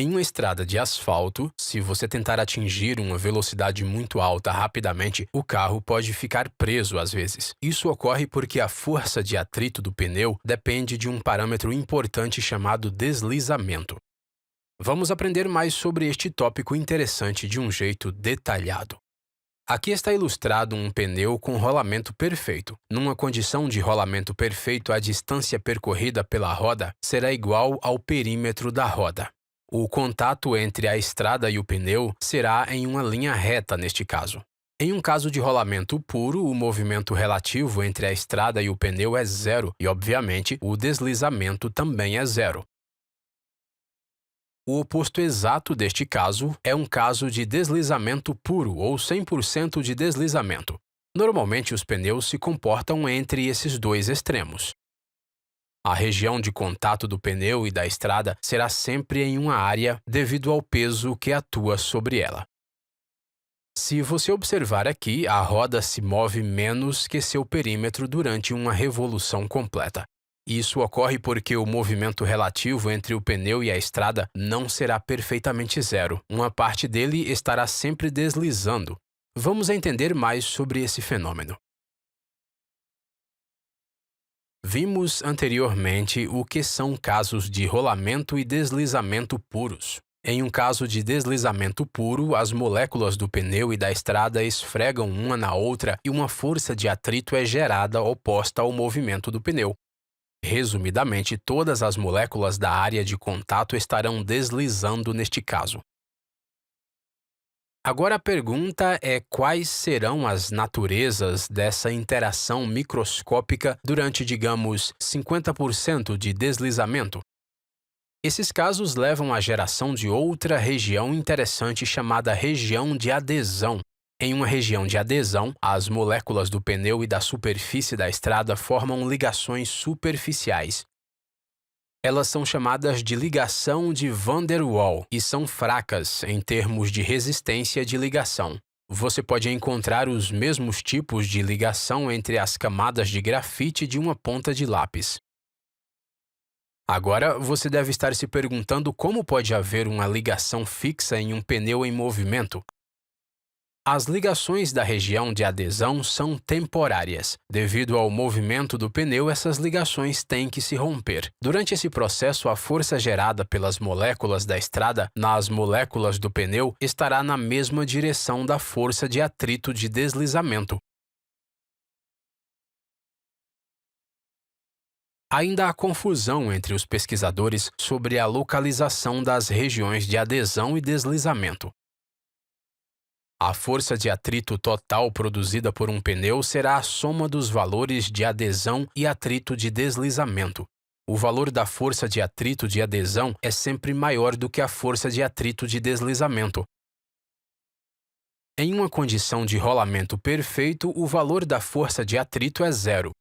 Em uma estrada de asfalto, se você tentar atingir uma velocidade muito alta rapidamente, o carro pode ficar preso às vezes. Isso ocorre porque a força de atrito do pneu depende de um parâmetro importante chamado deslizamento. Vamos aprender mais sobre este tópico interessante de um jeito detalhado. Aqui está ilustrado um pneu com rolamento perfeito. Numa condição de rolamento perfeito, a distância percorrida pela roda será igual ao perímetro da roda. O contato entre a estrada e o pneu será em uma linha reta neste caso. Em um caso de rolamento puro, o movimento relativo entre a estrada e o pneu é zero e, obviamente, o deslizamento também é zero. O oposto exato deste caso é um caso de deslizamento puro ou 100% de deslizamento. Normalmente, os pneus se comportam entre esses dois extremos. A região de contato do pneu e da estrada será sempre em uma área devido ao peso que atua sobre ela. Se você observar aqui, a roda se move menos que seu perímetro durante uma revolução completa. Isso ocorre porque o movimento relativo entre o pneu e a estrada não será perfeitamente zero. Uma parte dele estará sempre deslizando. Vamos entender mais sobre esse fenômeno. Vimos anteriormente o que são casos de rolamento e deslizamento puros. Em um caso de deslizamento puro, as moléculas do pneu e da estrada esfregam uma na outra e uma força de atrito é gerada oposta ao movimento do pneu. Resumidamente, todas as moléculas da área de contato estarão deslizando neste caso. Agora a pergunta é quais serão as naturezas dessa interação microscópica durante, digamos, 50% de deslizamento? Esses casos levam à geração de outra região interessante chamada região de adesão. Em uma região de adesão, as moléculas do pneu e da superfície da estrada formam ligações superficiais. Elas são chamadas de ligação de Van der Waal e são fracas em termos de resistência de ligação. Você pode encontrar os mesmos tipos de ligação entre as camadas de grafite de uma ponta de lápis. Agora, você deve estar se perguntando como pode haver uma ligação fixa em um pneu em movimento. As ligações da região de adesão são temporárias. Devido ao movimento do pneu, essas ligações têm que se romper. Durante esse processo, a força gerada pelas moléculas da estrada nas moléculas do pneu estará na mesma direção da força de atrito de deslizamento. Ainda há confusão entre os pesquisadores sobre a localização das regiões de adesão e deslizamento. A força de atrito total produzida por um pneu será a soma dos valores de adesão e atrito de deslizamento. O valor da força de atrito de adesão é sempre maior do que a força de atrito de deslizamento. Em uma condição de rolamento perfeito, o valor da força de atrito é zero.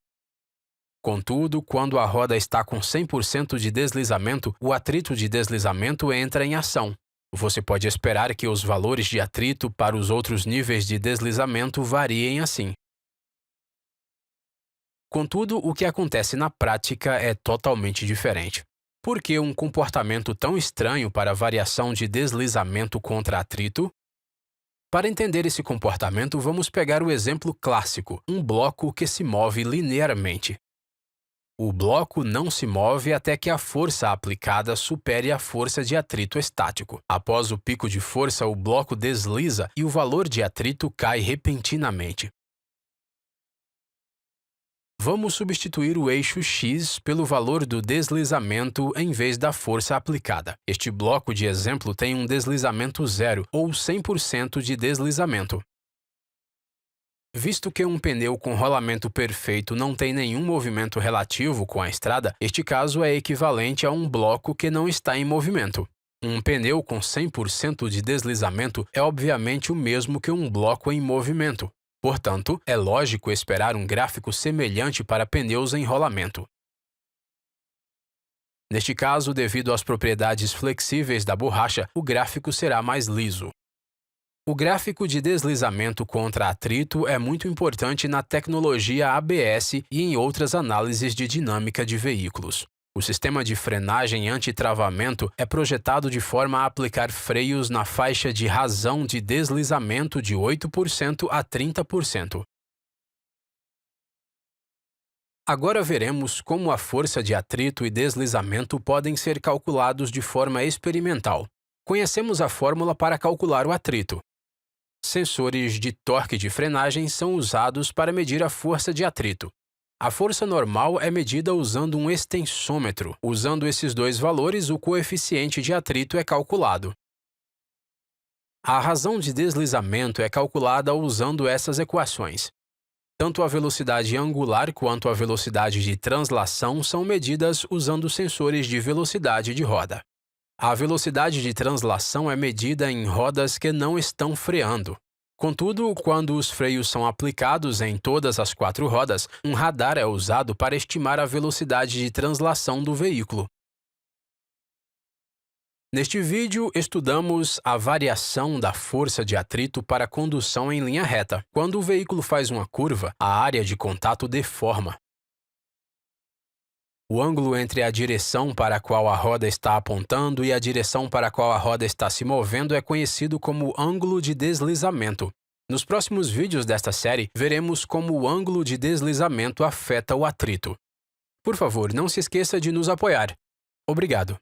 Contudo, quando a roda está com 100% de deslizamento, o atrito de deslizamento entra em ação. Você pode esperar que os valores de atrito para os outros níveis de deslizamento variem assim. Contudo, o que acontece na prática é totalmente diferente. Por que um comportamento tão estranho para a variação de deslizamento contra atrito? Para entender esse comportamento, vamos pegar o exemplo clássico, um bloco que se move linearmente. O bloco não se move até que a força aplicada supere a força de atrito estático. Após o pico de força, o bloco desliza e o valor de atrito cai repentinamente. Vamos substituir o eixo x pelo valor do deslizamento em vez da força aplicada. Este bloco de exemplo tem um deslizamento zero, ou 100% de deslizamento. Visto que um pneu com rolamento perfeito não tem nenhum movimento relativo com a estrada, este caso é equivalente a um bloco que não está em movimento. Um pneu com 100% de deslizamento é obviamente o mesmo que um bloco em movimento. Portanto, é lógico esperar um gráfico semelhante para pneus em rolamento. Neste caso, devido às propriedades flexíveis da borracha, o gráfico será mais liso. O gráfico de deslizamento contra atrito é muito importante na tecnologia ABS e em outras análises de dinâmica de veículos. O sistema de frenagem anti-travamento é projetado de forma a aplicar freios na faixa de razão de deslizamento de 8% a 30%. Agora veremos como a força de atrito e deslizamento podem ser calculados de forma experimental. Conhecemos a fórmula para calcular o atrito. Sensores de torque de frenagem são usados para medir a força de atrito. A força normal é medida usando um extensômetro. Usando esses dois valores, o coeficiente de atrito é calculado. A razão de deslizamento é calculada usando essas equações. Tanto a velocidade angular quanto a velocidade de translação são medidas usando sensores de velocidade de roda. A velocidade de translação é medida em rodas que não estão freando. Contudo, quando os freios são aplicados em todas as 4 rodas, um radar é usado para estimar a velocidade de translação do veículo. Neste vídeo, estudamos a variação da força de atrito para a condução em linha reta. Quando o veículo faz uma curva, a área de contato deforma. O ângulo entre a direção para a qual a roda está apontando e a direção para a qual a roda está se movendo é conhecido como ângulo de deslizamento. Nos próximos vídeos desta série, veremos como o ângulo de deslizamento afeta o atrito. Por favor, não se esqueça de nos apoiar. Obrigado.